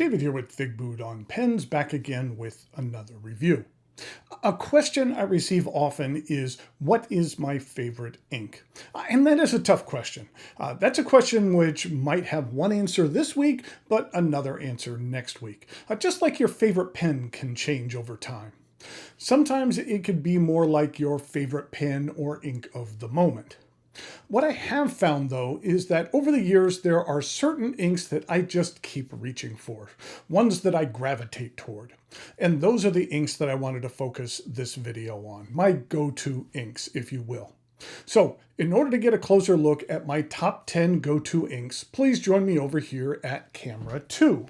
David here with Figboot on Pens, back again with another review. A question I receive often is, what is my favorite ink? And that is a tough question. That's a question which might have one answer this week, but another answer next week. Just like your favorite pen can change over time. Sometimes it could be more like your favorite pen or ink of the moment. What I have found, though, is that over the years there are certain inks that I just keep reaching for, ones that I gravitate toward. And those are the inks that I wanted to focus this video on, my go-to inks, if you will. So, in order to get a closer look at my top 10 go-to inks, please join me over here at camera 2.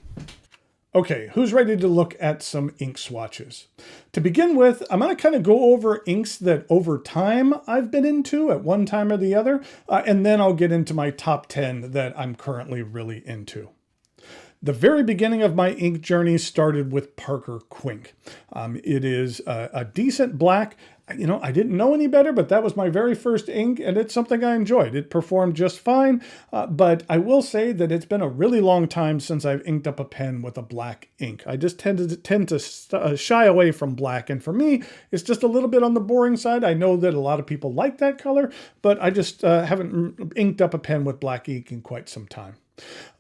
Okay, who's ready to look at some ink swatches? To begin with, I'm going to kind of go over inks that over time I've been into at one time or the other, and then I'll get into my top 10 that I'm currently really into. The very beginning of my ink journey started with Parker Quink. It is a decent black. You know, I didn't know any better, but that was my very first ink, and it's something I enjoyed. It performed just fine, but I will say that it's been a really long time since I've inked up a pen with a black ink. I just tend to shy away from black, and for me, it's just a little bit on the boring side. I know that a lot of people like that color, but I just haven't inked up a pen with black ink in quite some time.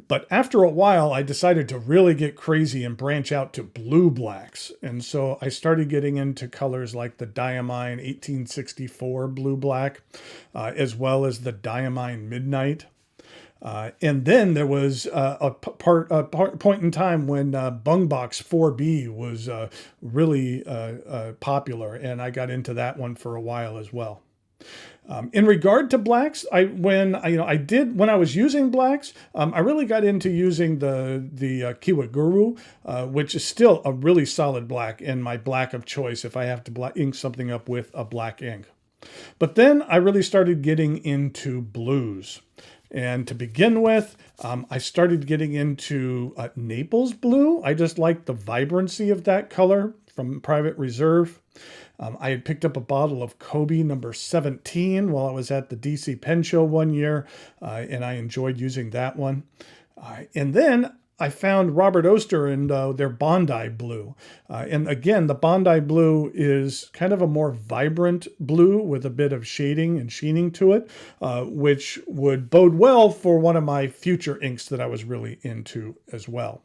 But after a while, I decided to really get crazy and branch out to blue blacks. And so I started getting into colors like the Diamine 1864 blue black, as well as the Diamine Midnight. And then there was a point in time when Bungbox 4B was really popular, and I got into that one for a while as well. In regard to blacks, when I was using blacks, I really got into using the Kiwaguru, which is still a really solid black and my black of choice if I have to ink something up with a black ink. But then I really started getting into blues. And to begin with, I started getting into Naples blue. I just liked the vibrancy of that color from Private Reserve. I had picked up a bottle of Kobe number 17 while I was at the DC Pen Show one year, and I enjoyed using that one. And then I found Robert Oster and their Bondi blue. And again, the Bondi blue is kind of a more vibrant blue with a bit of shading and sheening to it, which would bode well for one of my future inks that I was really into as well.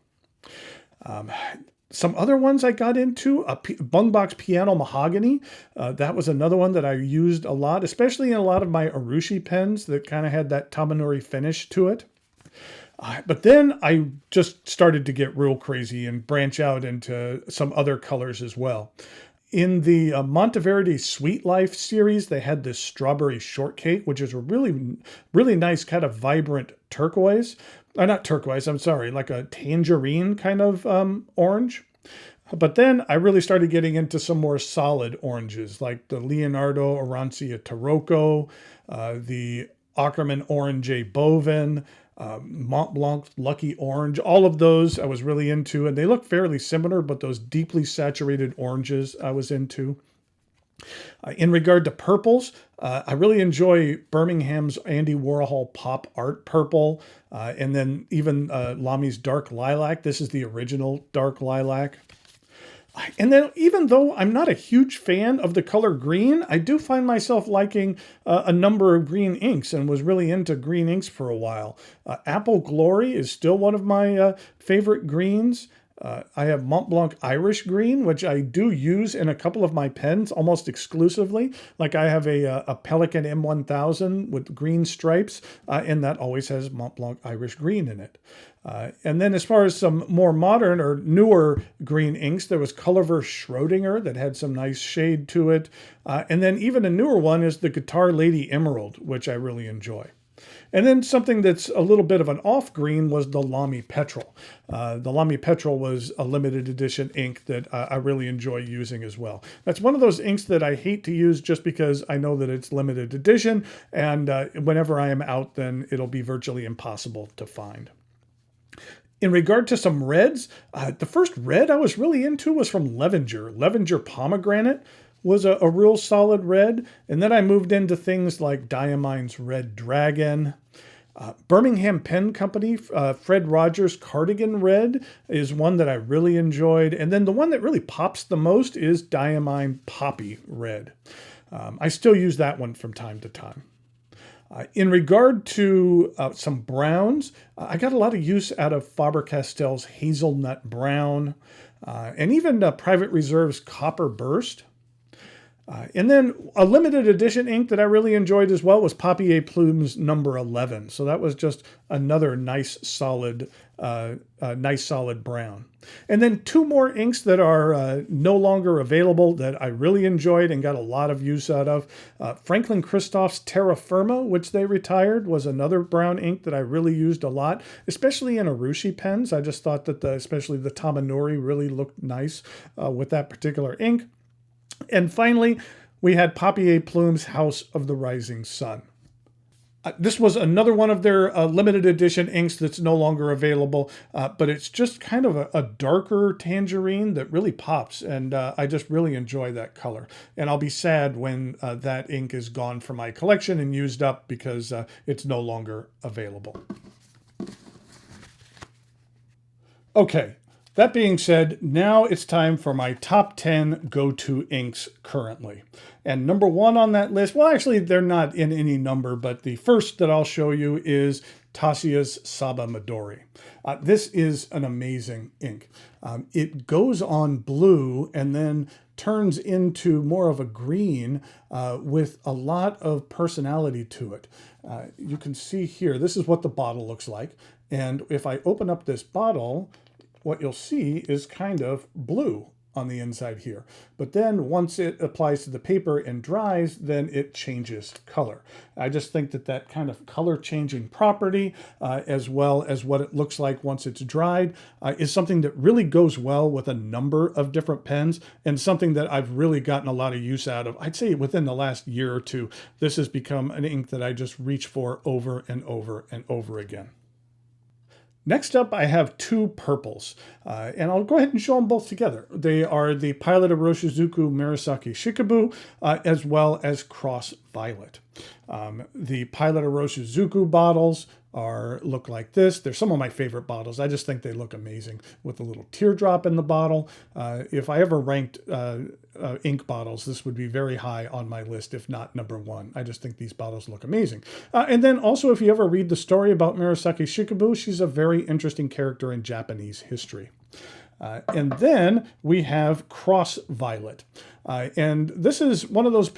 Some other ones I got into, Bungbox Piano Mahogany. That was another one that I used a lot, especially in a lot of my Urushi pens that kind of had that Tamanori finish to it. But then I just started to get real crazy and branch out into some other colors as well. In the Monteverde Sweet Life series, they had this Strawberry Shortcake, which is a really, really nice kind of vibrant turquoise. Not turquoise, I'm sorry, like a tangerine kind of orange. But then I really started getting into some more solid oranges, like the Leonardo Arancia Tarocco, the Ackerman Orange Bovin, Mont Blanc Lucky Orange. All of those I was really into, and they look fairly similar, but those deeply saturated oranges I was into. In regard to purples, I really enjoy Birmingham's Andy Warhol Pop Art Purple, and then even Lami's Dark Lilac. This is the original Dark Lilac. And then even though I'm not a huge fan of the color green, I do find myself liking a number of green inks and was really into green inks for a while. Apple Glory is still one of my favorite greens. I have Mont Blanc Irish Green, which I do use in a couple of my pens almost exclusively. Like I have a Pelican M1000 with green stripes, and that always has Mont Blanc Irish Green in it. And then as far as some more modern or newer green inks, there was Colorverse Schrodinger that had some nice shade to it. And then even a newer one is the Guitar Lady Emerald, which I really enjoy. And then something that's a little bit of an off green was the Lamy Petrol. The Lamy Petrol was a limited edition ink that I really enjoy using as well. That's one of those inks that I hate to use just because I know that it's limited edition, and whenever I am out, then it'll be virtually impossible to find. In regard to some reds, the first red I was really into was from Levenger. Levenger Pomegranate was a real solid red. And then I moved into things like Diamine's Red Dragon. Birmingham Pen Company, Fred Rogers Cardigan Red is one that I really enjoyed. And then the one that really pops the most is Diamine Poppy Red. I still use that one from time to time. In regard to some browns, I got a lot of use out of Faber-Castell's Hazelnut Brown, and even Private Reserve's Copper Burst. And then a limited edition ink that I really enjoyed as well was Papier Plume's number 11. So that was just another nice solid brown. And then two more inks that are no longer available that I really enjoyed and got a lot of use out of. Franklin Christoph's Terra Firma, which they retired, was another brown ink that I really used a lot, especially in Urushi pens. I just thought that especially the Tamanori really looked nice with that particular ink. And finally, we had Papier Plume's House of the Rising Sun. This was another one of their limited edition inks that's no longer available, but it's just kind of a darker tangerine that really pops, and I just really enjoy that color. And I'll be sad when that ink is gone from my collection and used up because it's no longer available. Okay. That being said, now it's time for my top 10 go-to inks currently. And number one on that list, well, actually, they're not in any number, but the first that I'll show you is Tassia's Saba Midori. This is an amazing ink. It goes on blue and then turns into more of a green with a lot of personality to it. You can see here, this is what the bottle looks like. And if I open up this bottle, what you'll see is kind of blue on the inside here. But then once it applies to the paper and dries, then it changes color. I just think that that kind of color changing property, as well as what it looks like once it's dried, is something that really goes well with a number of different pens, and something that I've really gotten a lot of use out of. I'd say within the last year or two, this has become an ink that I just reach for over and over and over again. Next up, I have two purples, and I'll go ahead and show them both together. They are the Pilot Iroshizuku Murasaki Shikabu, as well as Cross Violet. The Pilot Iroshizuku bottles look like this. They're some of my favorite bottles. I just think they look amazing with a little teardrop in the bottle. If I ever ranked ink bottles, this would be very high on my list, if not number one. I just think these bottles look amazing. And then also, if you ever read the story about Murasaki Shikabu, she's a very interesting character in Japanese history. And then we have Cross Violet. And this is one of those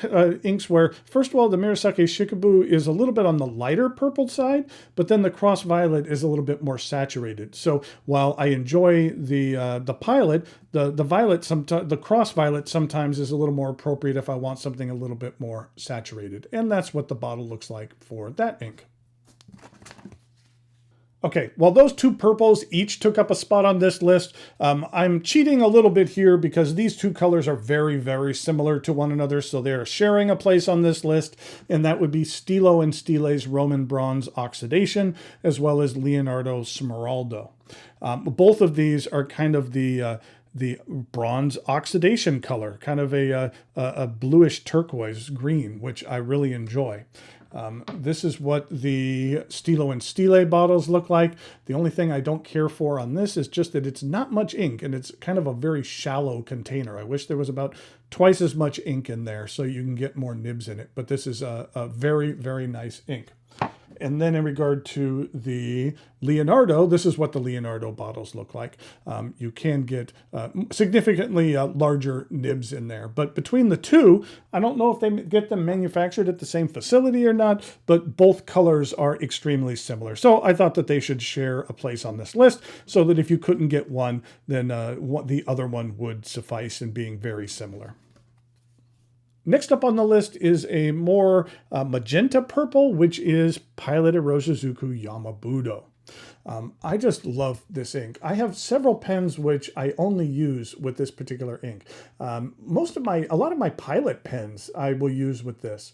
inks where, first of all, the Murasaki Shikabu is a little bit on the lighter purple side, but then the Cross Violet is a little bit more saturated. So while I enjoy the Pilot, the Cross Violet sometimes is a little more appropriate if I want something a little bit more saturated. And that's what the bottle looks like for that ink. Okay, well, those two purples each took up a spot on this list. I'm cheating a little bit here because these two colors are very, very similar to one another, so they're sharing a place on this list, and that would be Stilo and Stile's Roman Bronze Oxidation, as well as Leonardo Smeraldo. Both of these are kind of the bronze oxidation color, kind of a bluish turquoise green, which I really enjoy. This is what the Stilo and Stile bottles look like. The only thing I don't care for on this is just that it's not much ink, and it's kind of a very shallow container. I wish there was about twice as much ink in there so you can get more nibs in it, but this is a very, very nice ink. And then in regard to the Leonardo, this is what the Leonardo bottles look like. You can get significantly larger nibs in there. But between the two, I don't know if they get them manufactured at the same facility or not, but both colors are extremely similar. So I thought that they should share a place on this list so that if you couldn't get one, then the other one would suffice in being very similar. Next up on the list is a more magenta purple, which is Pilot Iroshizuku Yamabudo. I just love this ink. I have several pens which I only use with this particular ink. A lot of my Pilot pens I will use with this.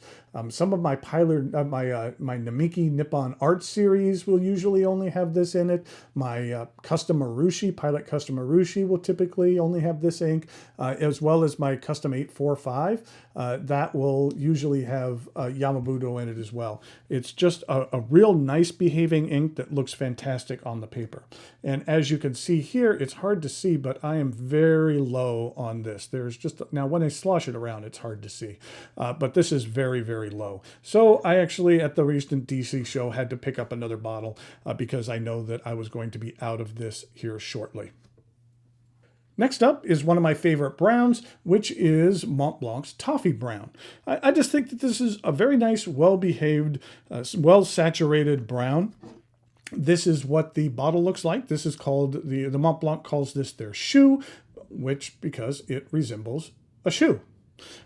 Some of my my Namiki Nippon Art series will usually only have this in it. My custom Marushi, Pilot custom Marushi will typically only have this ink, as well as my custom 845. That will usually have Yamabudo in it as well. It's just a real nice behaving ink that looks fantastic on the paper. And as you can see here, it's hard to see, but I am very low on this. There's just, now when I slosh it around, it's hard to see. But this is very, very low. So I actually, at the recent DC show, had to pick up another bottle because I know that I was going to be out of this here shortly. Next up is one of my favorite browns, which is Mont Blanc's Toffee Brown. I just think that this is a very nice, well-behaved, well-saturated brown. This is what the bottle looks like. This is called, the Mont Blanc calls this their shoe, because it resembles a shoe.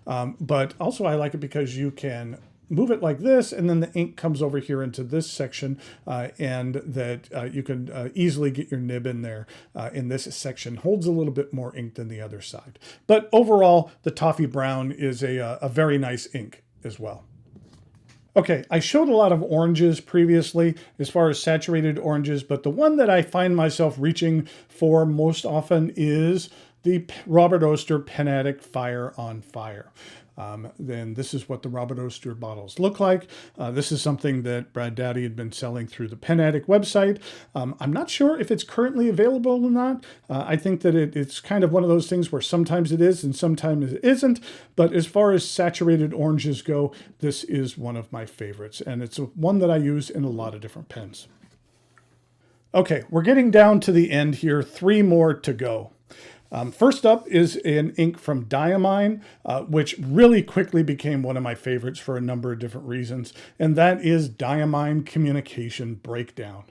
But also I like it because you can move it like this, and then the ink comes over here into this section, and that you can easily get your nib in there. In this section holds a little bit more ink than the other side. But overall, the Toffee Brown is a very nice ink as well. Okay, I showed a lot of oranges previously as far as saturated oranges, but the one that I find myself reaching for most often is the Robert Oster Pen Addict Fire on Fire. Then this is what the Robert Oster bottles look like. This is something that Brad Dowdy had been selling through the Pen Addict website. I'm not sure if it's currently available or not. I think that it's kind of one of those things where sometimes it is and sometimes it isn't. But as far as saturated oranges go, this is one of my favorites. And it's one that I use in a lot of different pens. Okay, we're getting down to the end here. 3 more to go. First up is an ink from Diamine, which really quickly became one of my favorites for a number of different reasons, and that is Diamine Communication Breakdown.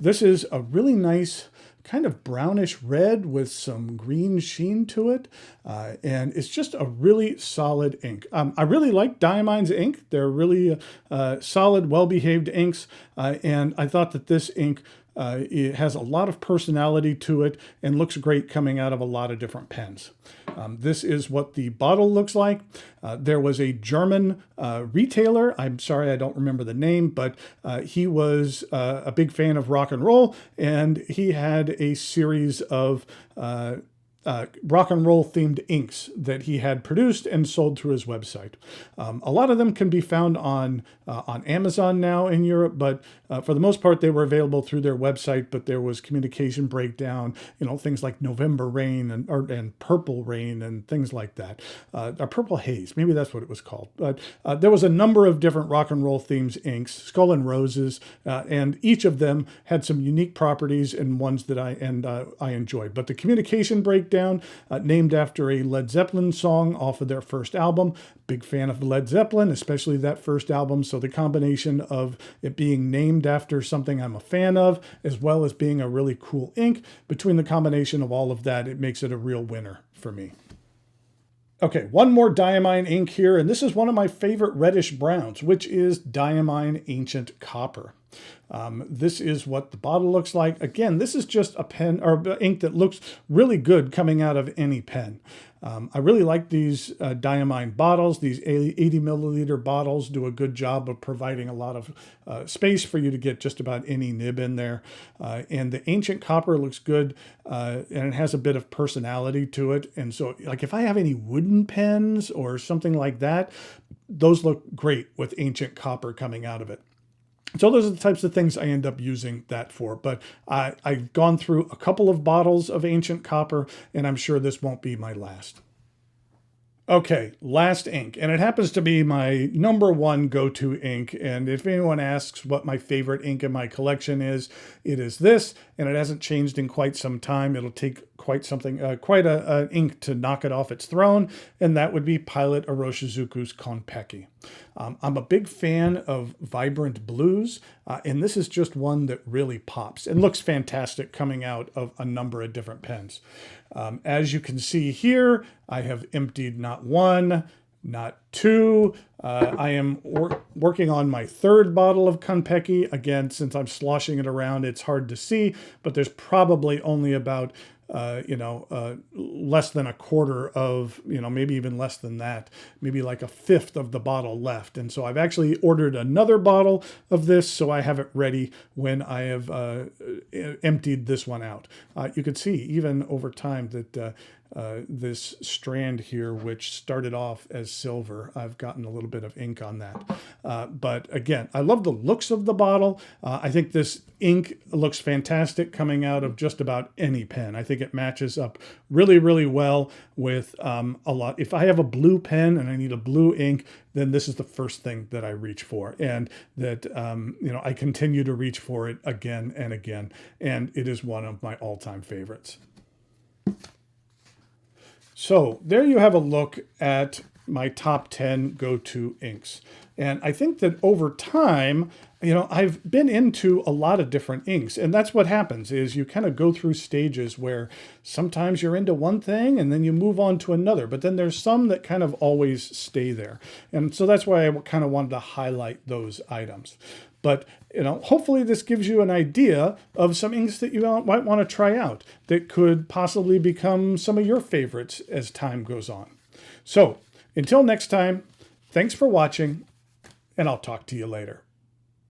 This is a really nice kind of brownish red with some green sheen to it, and it's just a really solid ink. I really like Diamine's ink. They're really solid, well-behaved inks, and I thought that this ink it has a lot of personality to it and looks great coming out of a lot of different pens. This is what the bottle looks like. There was a German retailer, I'm sorry I don't remember the name, but he was a big fan of rock and roll, and he had a series of rock and roll themed inks that he had produced and sold through his website. A lot of them can be found on Amazon now in Europe, but for the most part they were available through their website. But there was Communication Breakdown, things like November Rain and Purple Rain and things like that, or Purple Haze, maybe that's what it was called. But there was a number of different rock and roll themes inks, Skull and Roses, and each of them had some unique properties and ones that I enjoyed. But the Communication Breakdown, named after a Led Zeppelin song off of their first album. Big fan of Led Zeppelin, especially that first album. So the combination of it being named after something I'm a fan of, as well as being a really cool ink, between the combination of all of that, it makes it a real winner for me. Okay, one more Diamine ink here, and this is one of my favorite reddish browns, which is Diamine Ancient Copper. This is what the bottle looks like. Again, this is just a pen or ink that looks really good coming out of any pen. I really like these Diamine bottles. These 80 milliliter bottles do a good job of providing a lot of space for you to get just about any nib in there. And the Ancient Copper looks good, and it has a bit of personality to it. And so, like, if I have any wooden pens or something like that, those look great with Ancient Copper coming out of it. So those are the types of things I end up using that for. But I've gone through a couple of bottles of Ancient Copper, and I'm sure this won't be my last. Okay, last ink, and it happens to be my #1 go-to ink. And if anyone asks what my favorite ink in my collection is, it is this, and it hasn't changed in quite some time. It'll take quite an ink to knock it off its throne, and that would be Pilot Iroshizuku's Konpeki. I'm a big fan of vibrant blues, and this is just one that really pops and looks fantastic coming out of a number of different pens. As you can see here, I have emptied not 1, not 2. I am working on my 3rd bottle of Konpeki. Again, since I'm sloshing it around, it's hard to see, but there's probably only about less than a quarter of, maybe even less than that, maybe like a 1/5 of the bottle left. And so I've actually ordered another bottle of this, so I have it ready when I have emptied this one out. You can see even over time that this strand here, which started off as silver, I've gotten a little bit of ink on that. But again, I love the looks of the bottle. I think this ink looks fantastic coming out of just about any pen. I think it matches up really, really well with a lot. If I have a blue pen and I need a blue ink, then this is the first thing that I reach for, and that I continue to reach for it again and again, and it is one of my all-time favorites. So there you have a look at my top 10 go-to inks. And I think that over time, I've been into a lot of different inks, and that's what happens is you kind of go through stages where sometimes you're into one thing and then you move on to another, but then there's some that kind of always stay there. And so that's why I kind of wanted to highlight those items. But, hopefully this gives you an idea of some inks that you might want to try out that could possibly become some of your favorites as time goes on. So until next time, thanks for watching, and I'll talk to you later.